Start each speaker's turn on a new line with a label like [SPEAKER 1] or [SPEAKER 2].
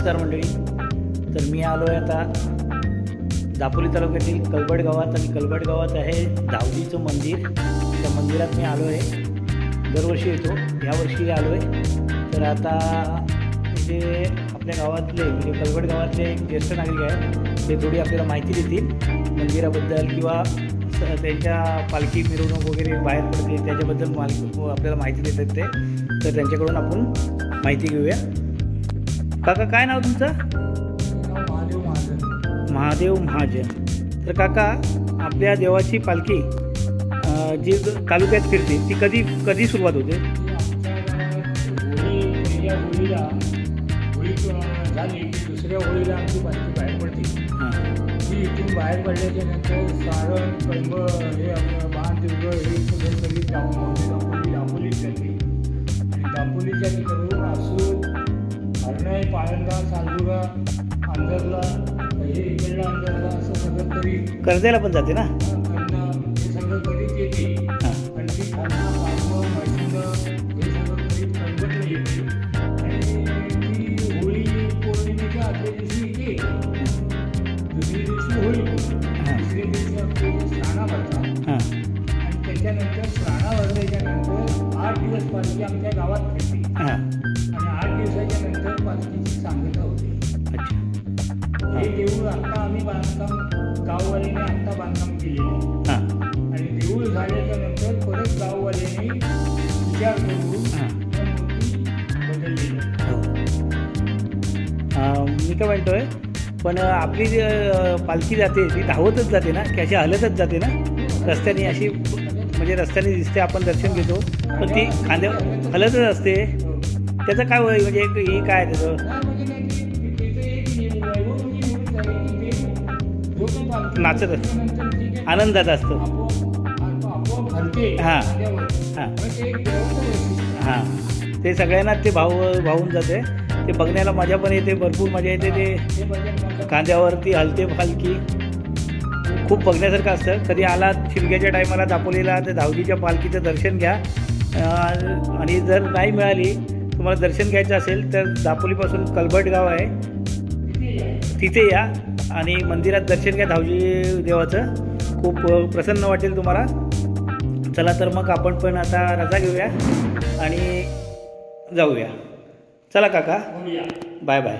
[SPEAKER 1] नमस्कार मंडळी. तर मी आलो आहे आता दापोली तालुक्यातील कलबड गावात आणि कलबड गावात आहे धावजीचं मंदिर. त्या मंदिरात मी आलो आहे. दरवर्षी येतो, यावर्षी आलो आहे. तर आता इथे आपल्या गावातले म्हणजे कलबड गावातले एक ज्येष्ठ नागरिक आहेत, ते थोडी आपल्याला माहिती देतील मंदिराबद्दल किंवा त्यांच्या पालखी मिरवणूक वगैरे बाहेर पडते त्याच्याबद्दल आपल्याला माहिती देतात ते. तर त्यांच्याकडून आपण माहिती घेऊया. काका, काय नाव तुमचं? महादेव महाजन. तर काका, आपल्या देवाची पालखी जी तालुक्यात फिरते ती कधी सुरुवात होते?
[SPEAKER 2] झाली की दुसऱ्या होळीला आमची पालखी बाहेर पडते. ती इथून बाहेर पडल्याच्या नंतर सारण कळंब हे आपलं बाण दिवगं हे सगळं सगळी दापोलीत जाते. आणि दापोलीच्या तिकडून असून हरणाई, पाळंदा, सालुरा, अंजरला, हे इकडला अंजरला असं सगळं तरी
[SPEAKER 1] कर्जेला पण जाते ना.
[SPEAKER 2] हे सगळं करीत येते. आणि ती खाना पाळवं मैसूर हे सगळं करीत कळंबतला येते. आणि ती होळी पौर्णिमेच्या आदल्या दिवशी येते. दुसऱ्या दिवशी होळी, तिसऱ्या दिवशी आपले श्राणा भरतात. आणि त्याच्यानंतर श्राणा भरल्याच्या नंतर 8 दिवस पालखी आमच्या गावात फिरते. आणि 8 दिवसाच्या नंतर पालखीची सांगता होते. हे देऊळ आता आम्ही बांधकाम गाववाल्याने आत्ता बांधकाम केलेले. आणि देऊळ झाल्याच्या नंतर परत गाववाल्याने विचार करून मूर्ती बदललेली.
[SPEAKER 1] मी काय म्हणतोय, पण आपली जी पालखी जाते ती धावतच जाते ना की अशी हलतच जाते ना रस्त्याने? अशी म्हणजे रस्त्याने दिसते, आपण दर्शन घेतो, पण ती खांद्या हलतच असते. त्याचं काय म्हणजे हे काय त्याचं नाचत असतं, आनंदात असतं. हां, ते सगळ्यांना ते भावून जाते. ते बघण्याला मजा पण येते, भरपूर मजा येते. ते खांद्यावरती हलते पालखी, खूप बघण्यासारखं असतं. कधी आलात शिमग्याच्या टायमाला दापोलीला तर धावजीच्या पालखीचं दर्शन घ्या. आणि जर नाही मिळाली, तुम्हाला दर्शन घ्यायचं असेल तर दापोलीपासून कलबड गाव आहे, तिथे या आणि मंदिरात दर्शन घ्या धावजी देवाचं. खूप प्रसन्न वाटेल तुम्हाला. चला तर मग आपण पण आता रजा घेऊया आणि जाऊया. चला काका, बाय बाय.